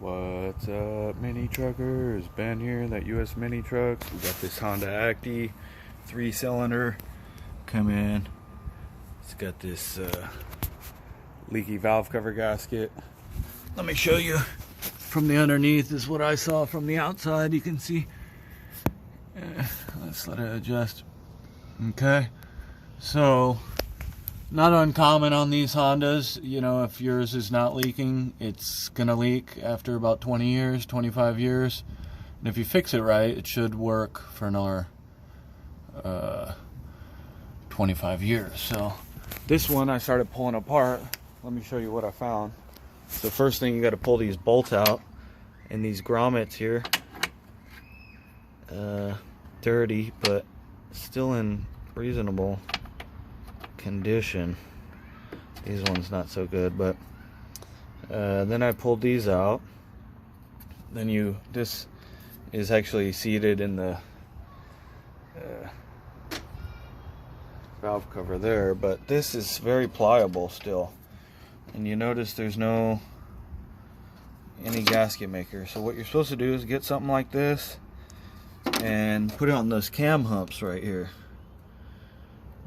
What's up, mini truckers? Ben here, that US Minitrucks. We got this Honda Acty 3-cylinder come in. It's got this leaky valve cover gasket. Let me show you from the underneath. This is what I saw from the outside. You can see. Let's let it adjust. Okay, so not uncommon on these Hondas. You know, if yours is not leaking, it's gonna leak after about 20 years, 25 years. And if you fix it right, it should work for another 25 years. So this one I started pulling apart. Let me show you what I found. So first thing, you got to pull these bolts out, and these grommets here, dirty but still in reasonable condition. These ones not so good, but then I pulled these out. Then this is actually seated in the valve cover there, but this is very pliable still, and you notice there's any gasket maker. So what you're supposed to do is get something like this and put it on those cam humps right here,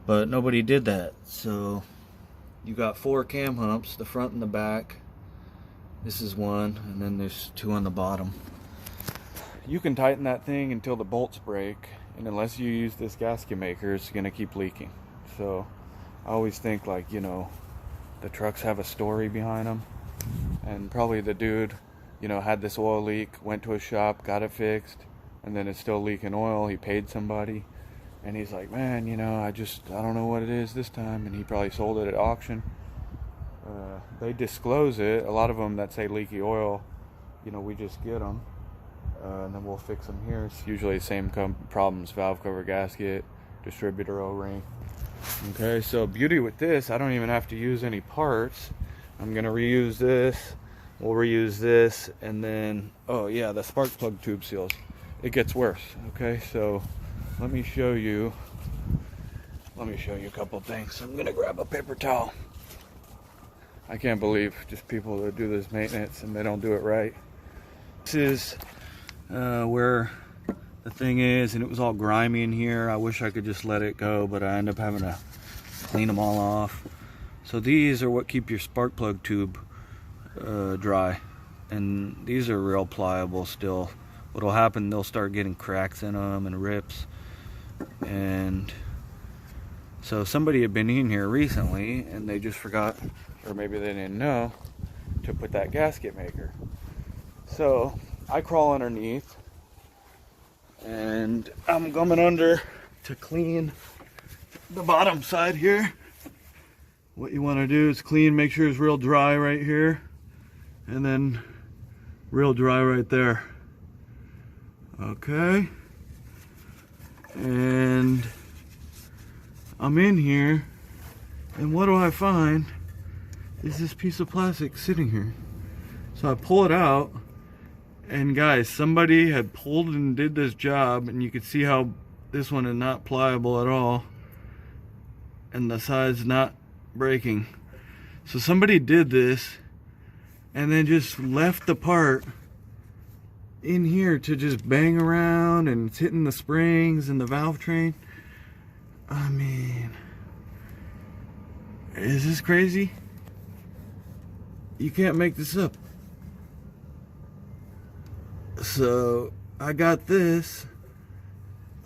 but nobody did that. So you got 4 cam humps, the front and the back. This is one, and then there's 2 on the bottom. You can tighten that thing until the bolts break, and unless you use this gasket maker, it's gonna keep leaking. So I always think, like, you know, the trucks have a story behind them, and probably the dude, you know, had this oil leak, went to a shop, got it fixed, and then it's still leaking oil. He paid somebody, and he's like, man, you know, I don't know what it is this time, and he probably sold it at auction. They disclose it. A lot of them that say leaky oil, you know, we just get them, and then we'll fix them here. It's usually the same problems: valve cover gasket, distributor O-ring. Okay, so beauty with this, I don't even have to use any parts. I'm gonna reuse this, we'll reuse this, and then, oh yeah, the spark plug tube seals. It gets worse. Okay, so let me show you a couple things. I'm gonna grab a paper towel. I can't believe just people that do this maintenance and they don't do it right. This is where the thing is, and it was all grimy in here. I wish I could just let it go, but I end up having to clean them all off. So these are what keep your spark plug tube dry, and these are real pliable still. What'll happen, they'll start getting cracks in them and rips. And so somebody had been in here recently and they just forgot, or maybe they didn't know, to put that gasket maker. So I crawl underneath, and I'm coming under to clean the bottom side here. What you want to do is clean, make sure it's real dry right here, and then real dry right there. Okay, and I'm in here, and what do I find is this piece of plastic sitting here. So I pull it out, and guys, somebody had pulled and did this job, and you can see how this one is not pliable at all, and the side's not breaking. So somebody did this and then just left the part in here to just bang around, and it's hitting the springs and the valve train. I mean, is this crazy? You can't make this up. So I got this.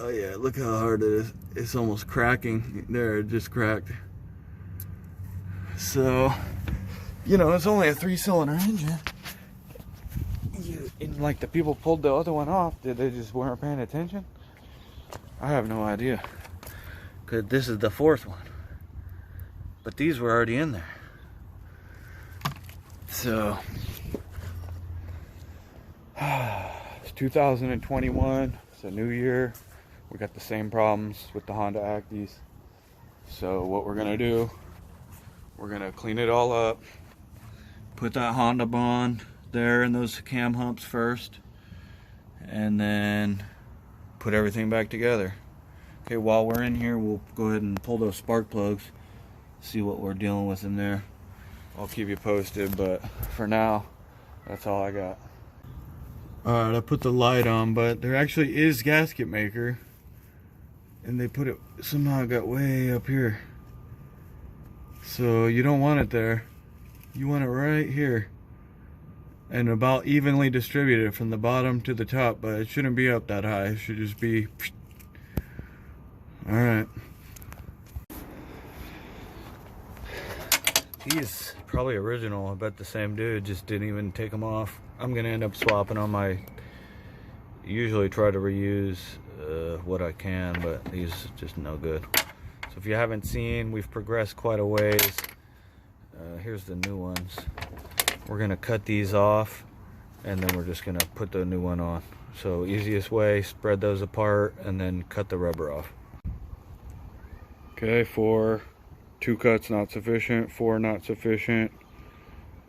Oh yeah, look how hard it is. It's almost cracking. There, it just cracked. So, you know, it's only a 3-cylinder engine. And like, the people pulled the other one off. Did they just weren't paying attention? I have no idea. Cause this is the 4th one, but these were already in there. So it's 2021. It's a new year. We got the same problems with the Honda Actys. So what we're gonna do, we're gonna clean it all up, put that Honda bond there in those cam humps first, and then put everything back together. Okay, while we're in here, we'll go ahead and pull those spark plugs, see what we're dealing with in there. I'll keep you posted, but for now, that's all I got. Alright, I put the light on, but there actually is gasket maker, and they put it, somehow it got way up here. So you don't want it there. You want it right here. And about evenly distributed from the bottom to the top, but it shouldn't be up that high. It should just be... Alright. He's probably original. I bet the same dude just didn't even take them off. I'm gonna end up swapping them. I usually try to reuse what I can, but these just no good. So if you haven't seen, we've progressed quite a ways. Here's the new ones. We're gonna cut these off, and then we're just gonna put the new one on. So easiest way, spread those apart and then cut the rubber off. Okay, 4, 2 cuts not sufficient, 4 not sufficient.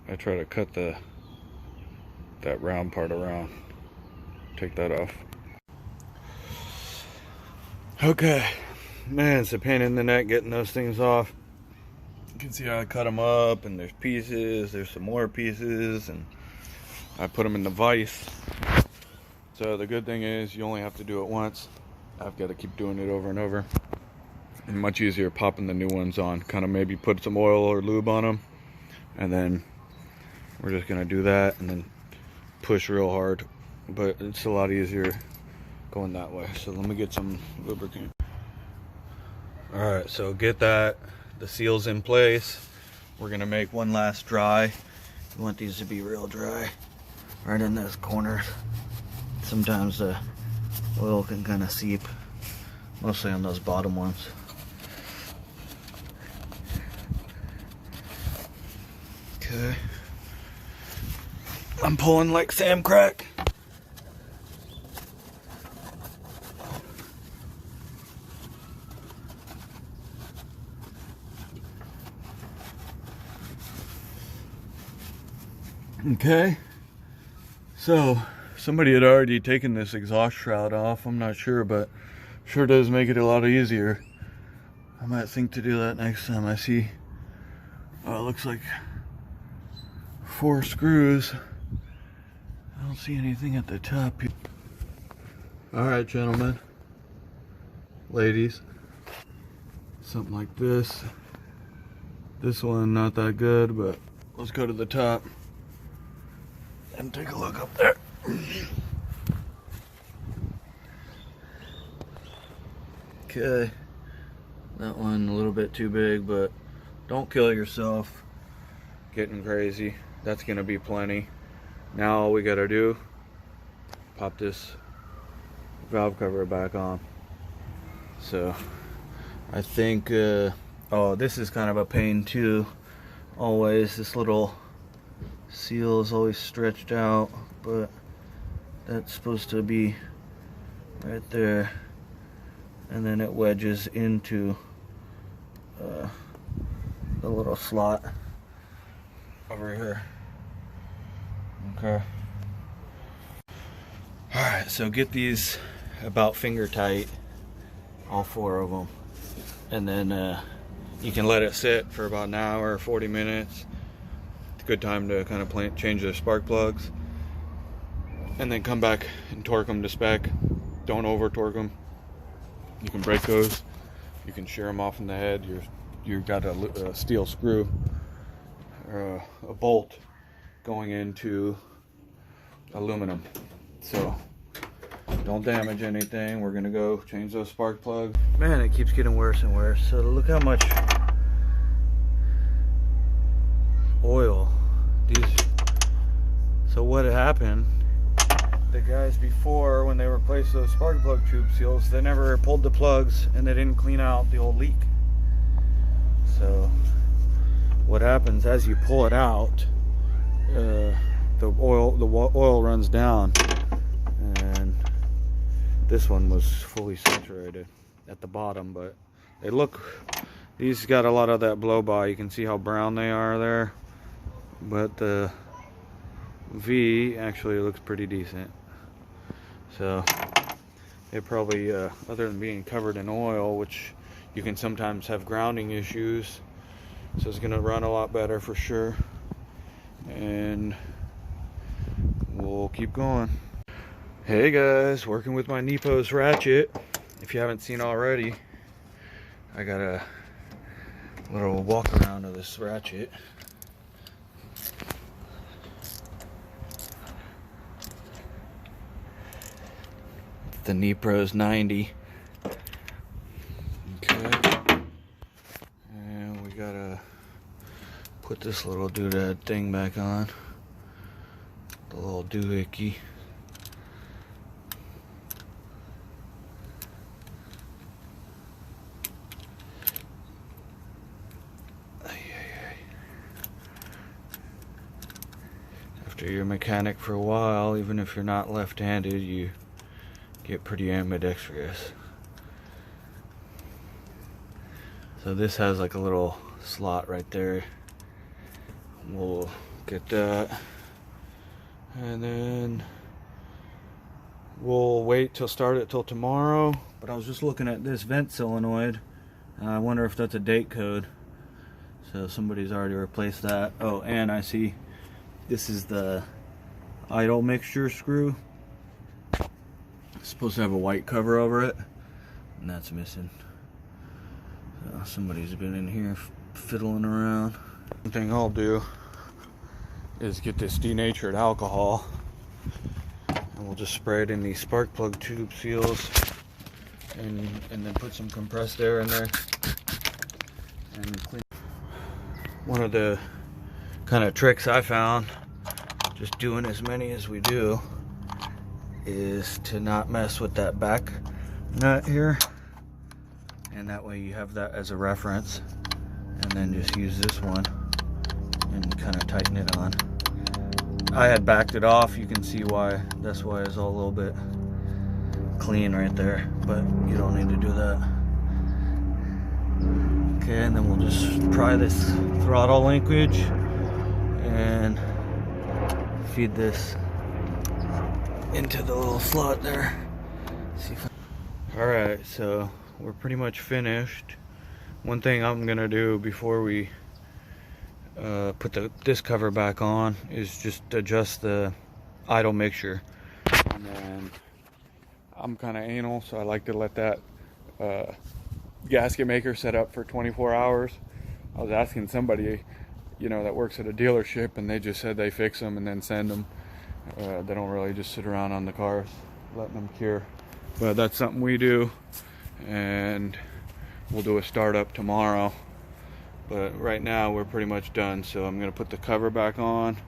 I try to cut that round part around. Take that off. Okay, man, it's a pain in the neck getting those things off. You can see how I cut them up, and there's pieces, there's some more pieces, and I put them in the vise. So the good thing is you only have to do it once. I've got to keep doing it over and over. And much easier popping the new ones on. Kind of maybe put some oil or lube on them, and then we're just gonna do that and then push real hard. But it's a lot easier going that way. So let me get some lubricant. All right, so get the seals in place. We're gonna make one last dry. You want these to be real dry, right in this corner. Sometimes the oil can kind of seep, mostly on those bottom ones. Okay, I'm pulling like Sam Crack. Okay, so somebody had already taken this exhaust shroud off. I'm not sure, but sure does make it a lot easier. I might think to do that next time. I see, it looks like 4 screws. I don't see anything at the top. All right, gentlemen, ladies, something like this. This one not that good, but let's go to the top and take a look up there. Okay, that one a little bit too big, but don't kill yourself getting crazy. That's gonna be plenty. Now all we gotta do, pop this valve cover back on. So I think oh, this is kind of a pain too. Always this little seal is always stretched out, but that's supposed to be right there, and then it wedges into the little slot over here. Okay. Alright, so get these about finger tight, all 4 of them, and then you can let it sit for about an hour or 40 minutes. It's a good time to kind of change the spark plugs, and then come back and torque them to spec. Don't over torque them. You can break those. You can shear them off in the head. You've got a steel screw or a bolt going into aluminum. So don't damage anything. We're gonna go change those spark plugs. Man, it keeps getting worse and worse. So look how much oil these. So what happened, the guys before, when they replaced those spark plug tube seals, they never pulled the plugs and they didn't clean out the old leak. So what happens as you pull it out, the oil runs down, and this one was fully saturated at the bottom. But they look, these got a lot of that blow by. You can see how brown they are there, but the V actually looks pretty decent. So it probably, other than being covered in oil, which you can sometimes have grounding issues, so it's gonna run a lot better for sure. And we'll keep going. Hey guys, working with my Nepos ratchet. If you haven't seen already, I got a little walk around of this ratchet. It's the Nepos 90. Okay. And we gotta put this little doodad thing back on. The little doohickey. After you're a mechanic for a while, even if you're not left-handed, you get pretty ambidextrous. So this has like a little slot right there. We'll get that, and then we'll wait till start it till tomorrow. But I was just looking at this vent solenoid, and I wonder if that's a date code. So somebody's already replaced that. Oh, and I see this is the idle mixture screw. It's supposed to have a white cover over it, and that's missing. So somebody's been in here fiddling around. One thing I'll do is get this denatured alcohol, and we'll just spray it in these spark plug tube seals, and then put some compressed air in there and clean. One of the kind of tricks I found, just doing as many as we do, is to not mess with that back nut here, and that way you have that as a reference, and then just use this one and kind of tighten it on. I had backed it off, you can see why. That's why it's all a little bit clean right there, but you don't need to do that. Okay, and then we'll just pry this throttle linkage and feed this into the little slot there. Alright, so we're pretty much finished. One thing I'm gonna do before we put this cover back on is just adjust the idle mixture. And then I'm kind of anal, so I like to let that gasket maker set up for 24 hours. I was asking somebody, that works at a dealership, and they just said they fix them and then send them. They don't really just sit around on the cars letting them cure. But that's something we do, and we'll do a startup tomorrow. But right now we're pretty much done, so I'm going to put the cover back on